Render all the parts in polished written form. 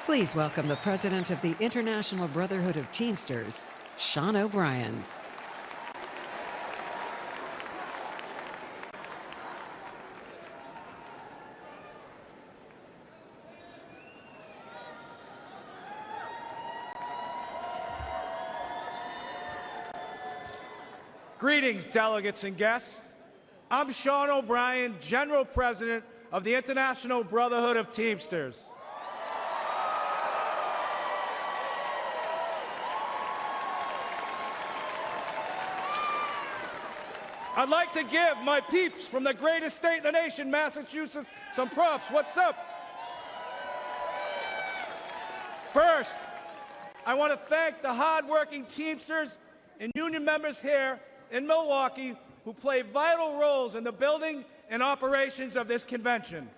Please welcome the president of the International Brotherhood of Teamsters, Sean O'Brien. Greetings, delegates and guests. I'm Sean O'Brien, General President of the International Brotherhood of Teamsters. I'd like to give my peeps from the greatest state in the nation, Massachusetts, some props. What's up? First, I want to thank the hardworking Teamsters and union members here in Milwaukee who play vital roles in the building and operations of this convention.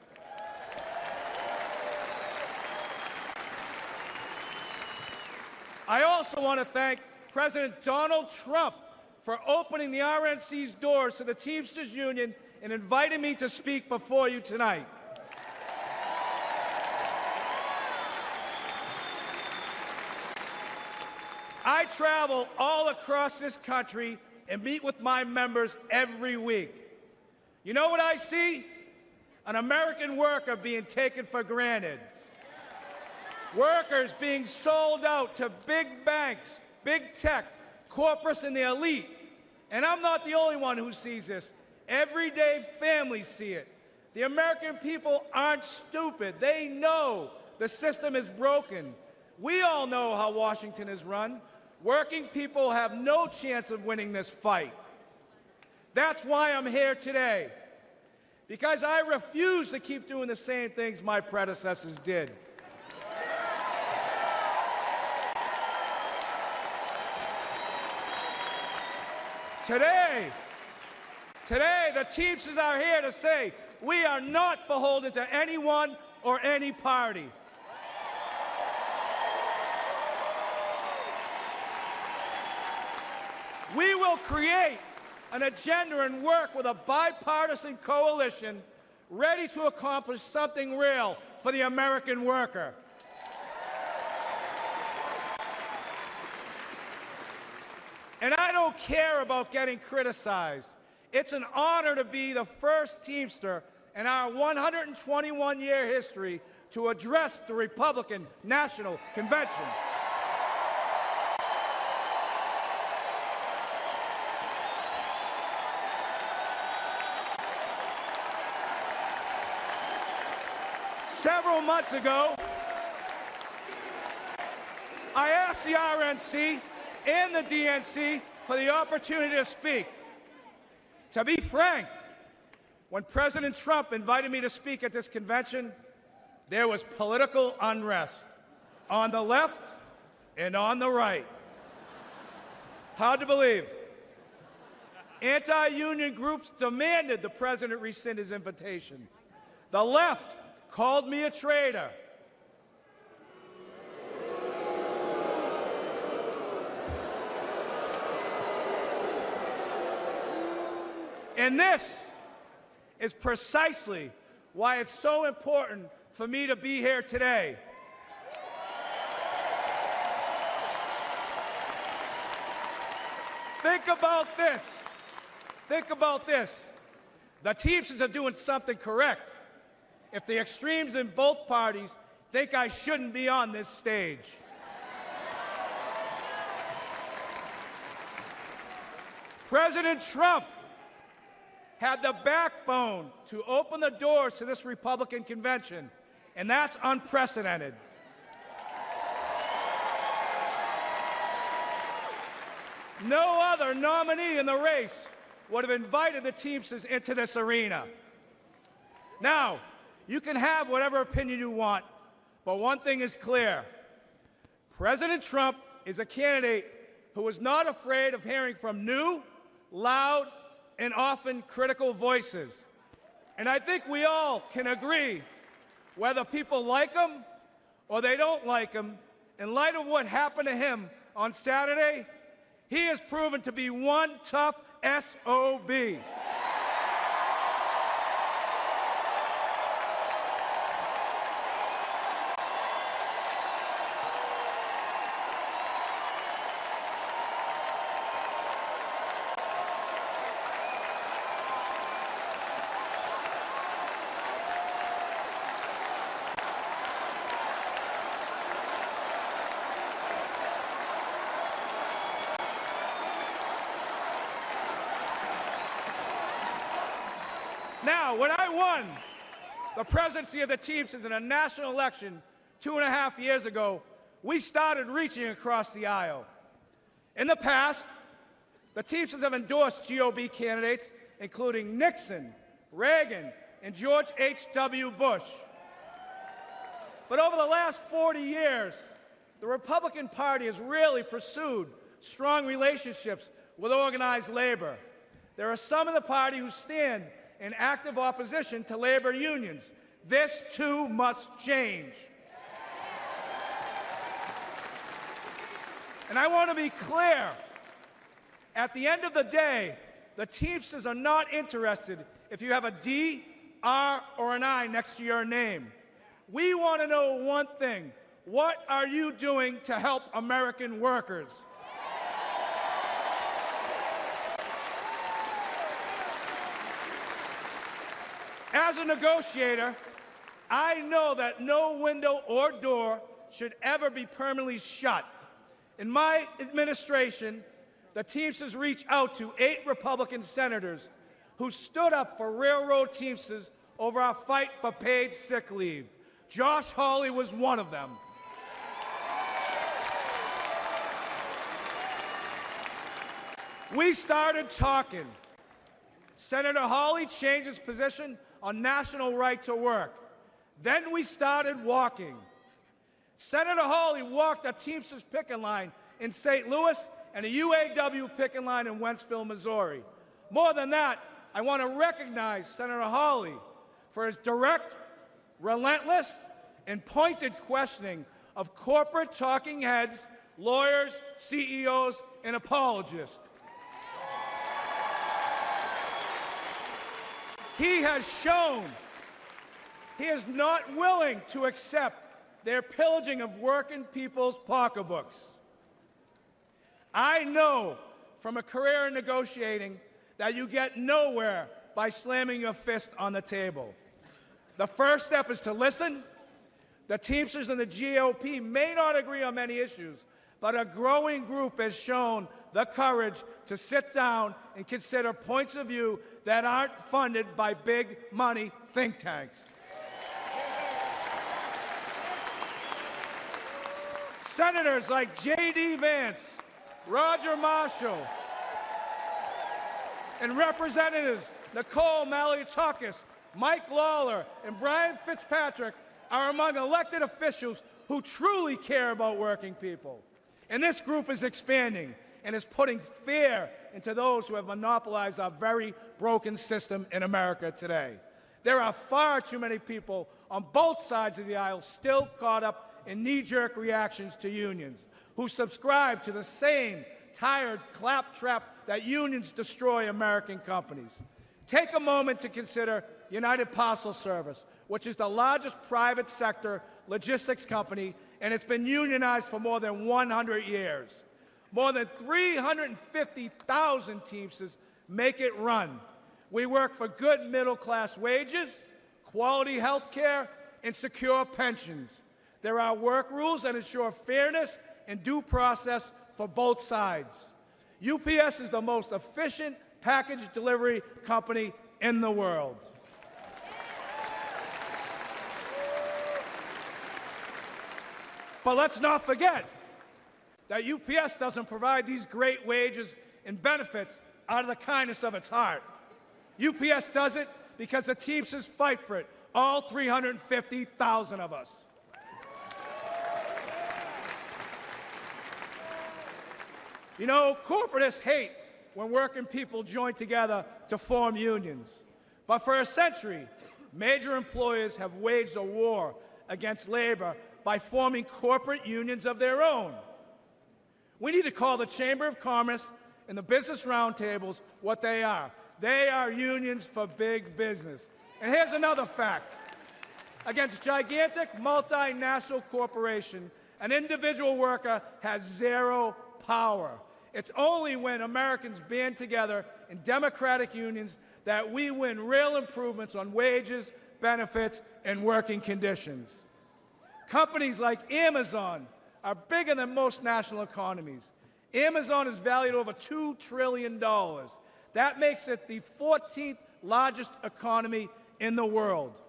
I also want to thank President Donald Trump for opening the RNC's doors to the Teamsters Union and inviting me to speak before you tonight. I travel all across this country and meet with my members every week. You know what I see? An American worker being taken for granted. Workers being sold out to big banks, big tech, corporates, and the elite. And I'm not the only one who sees this. Everyday families see it. The American people aren't stupid. They know the system is broken. We all know how Washington is run. Working people have no chance of winning this fight. That's why I'm here today, because I refuse to keep doing the same things my predecessors did. Today, the Teamsters are here to say we are not beholden to anyone or any party. We will create an agenda and work with a bipartisan coalition ready to accomplish something real for the American worker. And I don't care about getting criticized. It's an honor to be the first Teamster in our 121-year history to address the Republican National Convention. Several months ago, I asked the RNC and the DNC for the opportunity to speak. To be frank, when President Trump invited me to speak at this convention, there was political unrest on the left and on the right. Hard to believe. Anti-union groups demanded the president rescind his invitation. The left called me a traitor. And this is precisely why it's so important for me to be here today. Think about this. Think about this. The Teamsters are doing something correct if the extremes in both parties think I shouldn't be on this stage. President Trump had the backbone to open the doors to this Republican convention, and that's unprecedented. No other nominee in the race would have invited the Teamsters into this arena. Now, you can have whatever opinion you want, but one thing is clear. President Trump is a candidate who is not afraid of hearing from new, loud, and often critical voices. And I think we all can agree, whether people like him or they don't like him, in light of what happened to him on Saturday, he has proven to be one tough SOB. Now, when I won the presidency of the Teamsters in a national election 2.5 years ago, we started reaching across the aisle. In the past, the Teamsters have endorsed GOP candidates, including Nixon, Reagan, and George H.W. Bush. But over the last 40 years, the Republican Party has really pursued strong relationships with organized labor. There are some in the party who stand in active opposition to labor unions. This, too, must change. And I want to be clear. At the end of the day, the Teamsters are not interested if you have a D, R, or an I next to your name. We want to know one thing. What are you doing to help American workers? As a negotiator, I know that no window or door should ever be permanently shut. In my administration, the Teamsters reached out to 8 Republican senators who stood up for railroad Teamsters over our fight for paid sick leave. Josh Hawley was one of them. We started talking. Senator Hawley changed his position on national right to work. Then we started walking. Senator Hawley walked a Teamsters picket line in St. Louis and a UAW picket line in Wentzville, Missouri. More than that, I want to recognize Senator Hawley for his direct, relentless, and pointed questioning of corporate talking heads, lawyers, CEOs, and apologists. He has shown he is not willing to accept their pillaging of working people's pocketbooks. I know from a career in negotiating that you get nowhere by slamming your fist on the table. The first step is to listen. The Teamsters and the GOP may not agree on many issues, but a growing group has shown the courage to sit down and consider points of view that aren't funded by big money think tanks. Senators like J.D. Vance, Roger Marshall, and Representatives Nicole Malliotakis, Mike Lawler, and Brian Fitzpatrick are among elected officials who truly care about working people. And this group is expanding and is putting fear into those who have monopolized our very broken system in America today. There are far too many people on both sides of the aisle still caught up in knee-jerk reactions to unions, who subscribe to the same tired claptrap that unions destroy American companies. Take a moment to consider United Parcel Service, which is the largest private sector logistics company, and it's been unionized for more than 100 years. More than 350,000 Teamsters make it run. We work for good middle-class wages, quality health care, and secure pensions. There are work rules that ensure fairness and due process for both sides. UPS is the most efficient package delivery company in the world. But let's not forget that UPS doesn't provide these great wages and benefits out of the kindness of its heart. UPS does it because the Teamsters fight for it, all 350,000 of us. You know, corporatists hate when working people join together to form unions. But for a century, major employers have waged a war against labor by forming corporate unions of their own. We need to call the Chamber of Commerce and the business roundtables what they are. They are unions for big business. And here's another fact. Against gigantic multinational corporation, an individual worker has zero power. It's only when Americans band together in democratic unions that we win real improvements on wages, benefits, and working conditions. Companies like Amazon are bigger than most national economies. Amazon is valued over $2 trillion. That makes it the 14th largest economy in the world.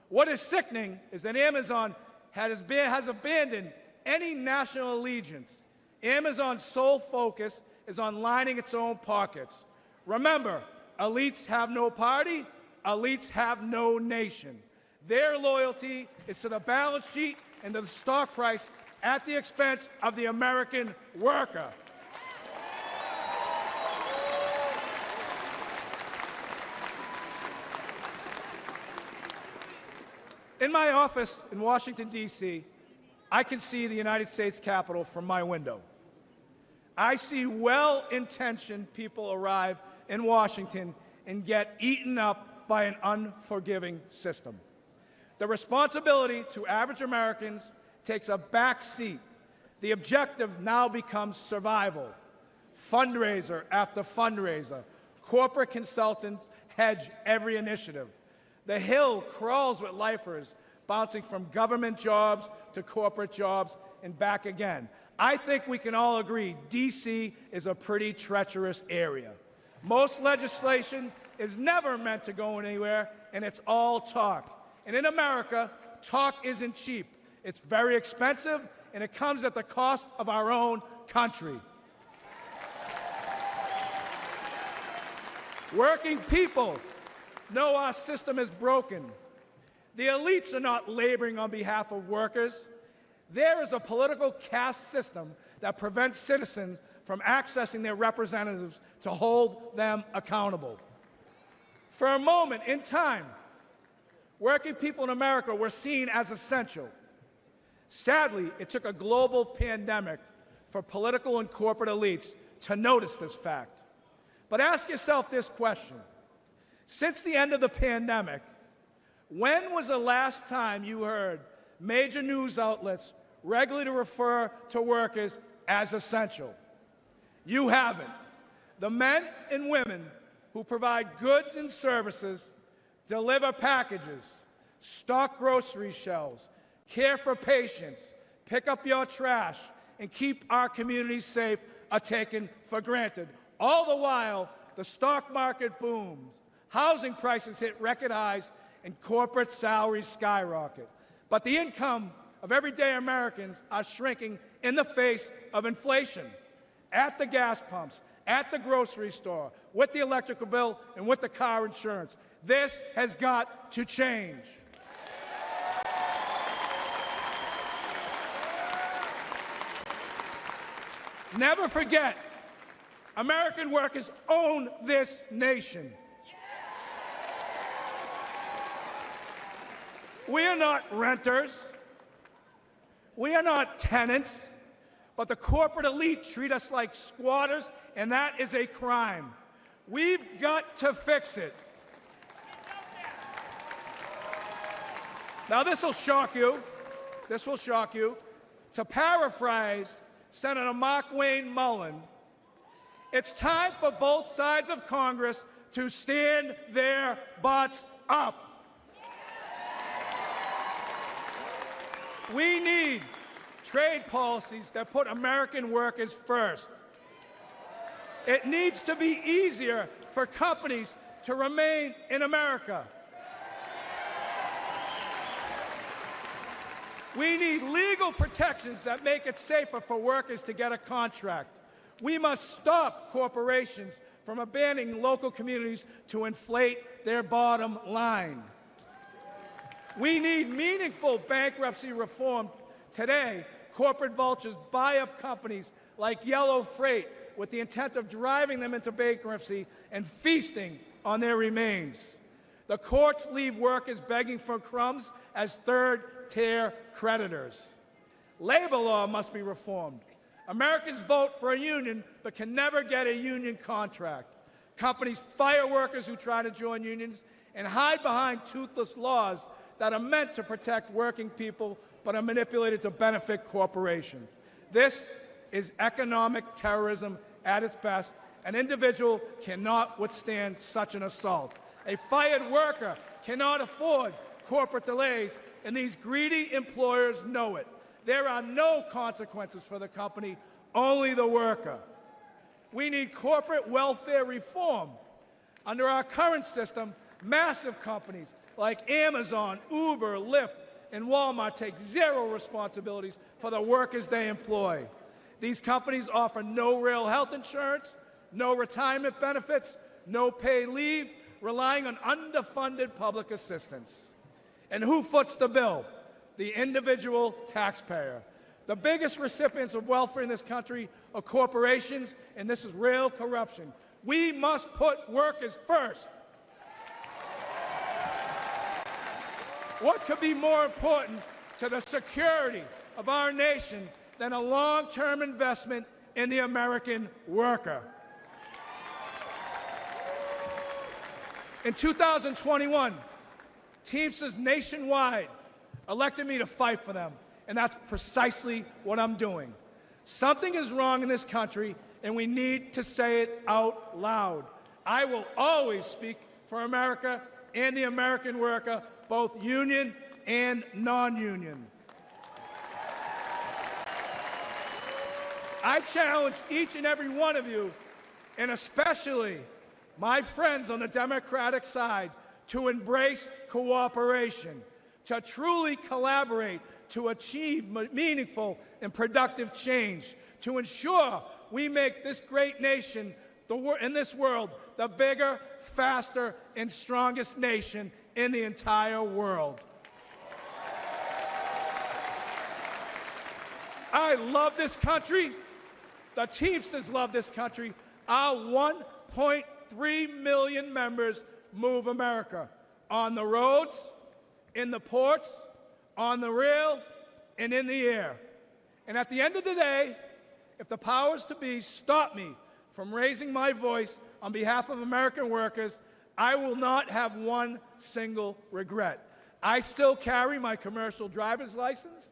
What is sickening is that Amazon has abandoned any national allegiance. Amazon's sole focus is on lining its own pockets. Remember, elites have no party, elites have no nation. Their loyalty is to the balance sheet and to the stock price at the expense of the American worker. In my office in Washington, D.C., I can see the United States Capitol from my window. I see well-intentioned people arrive in Washington and get eaten up by an unforgiving system. The responsibility to average Americans takes a back seat. The objective now becomes survival. Fundraiser after fundraiser. Corporate consultants hedge every initiative. The Hill crawls with lifers, bouncing from government jobs to corporate jobs and back again. I think we can all agree D.C. is a pretty treacherous area. Most legislation is never meant to go anywhere, and it's all talk. And in America, talk isn't cheap. It's very expensive, and it comes at the cost of our own country. Working people know our system is broken. The elites are not laboring on behalf of workers. There is a political caste system that prevents citizens from accessing their representatives to hold them accountable. For a moment in time, working people in America were seen as essential. Sadly, it took a global pandemic for political and corporate elites to notice this fact. But ask yourself this question. Since the end of the pandemic, when was the last time you heard major news outlets regularly refer to workers as essential? You haven't. The men and women who provide goods and services, deliver packages, stock grocery shelves, care for patients, pick up your trash, and keep our communities safe are taken for granted. All the while, the stock market booms, housing prices hit record highs, and corporate salaries skyrocket. But the income of everyday Americans are shrinking in the face of inflation. At the gas pumps, at the grocery store, with the electrical bill, and with the car insurance. This has got to change. Never forget, American workers own this nation. We are not renters. We are not tenants. But the corporate elite treat us like squatters, and that is a crime. We've got to fix it. Now, this will shock you. This will shock you. To paraphrase Senator Mark Wayne Mullen, it's time for both sides of Congress to stand their butts up. We need trade policies that put American workers first. It needs to be easier for companies to remain in America. We need legal protections that make it safer for workers to get a contract. We must stop corporations from abandoning local communities to inflate their bottom line. We need meaningful bankruptcy reform. Today, corporate vultures buy up companies like Yellow Freight with the intent of driving them into bankruptcy and feasting on their remains. The courts leave workers begging for crumbs as third-tier creditors. Labor law must be reformed. Americans vote for a union but can never get a union contract. Companies fire workers who try to join unions and hide behind toothless laws that are meant to protect working people but are manipulated to benefit corporations. This is economic terrorism at its best. An individual cannot withstand such an assault. A fired worker cannot afford corporate delays, and these greedy employers know it. There are no consequences for the company, only the worker. We need corporate welfare reform. Under our current system, massive companies like Amazon, Uber, Lyft, and Walmart take zero responsibilities for the workers they employ. These companies offer no real health insurance, no retirement benefits, no paid leave, relying on underfunded public assistance. And who foots the bill? The individual taxpayer. The biggest recipients of welfare in this country are corporations, and this is real corruption. We must put workers first. What could be more important to the security of our nation than a long-term investment in the American worker? In 2021, Teamsters nationwide elected me to fight for them, and that's precisely what I'm doing. Something is wrong in this country, and we need to say it out loud. I will always speak for America and the American worker, both union and non-union. I challenge each and every one of you, and especially my friends on the Democratic side, to embrace cooperation, to truly collaborate, to achieve meaningful and productive change, to ensure we make this great nation in this world the bigger, faster, and strongest nation in the entire world. I love this country. The Teamsters love this country. Our 1.3 million members move America on the roads, in the ports, on the rail, and in the air. And at the end of the day, if the powers to be stop me from raising my voice on behalf of American workers, I will not have one single regret. I still carry my commercial driver's license.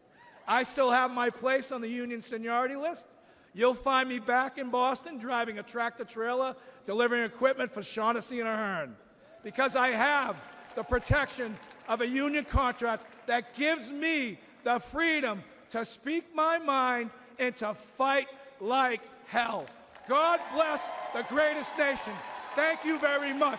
I still have my place on the union seniority list. You'll find me back in Boston driving a tractor-trailer, delivering equipment for Shaughnessy and Ahern, because I have the protection of a union contract that gives me the freedom to speak my mind and to fight like hell. God bless the greatest nation. Thank you very much.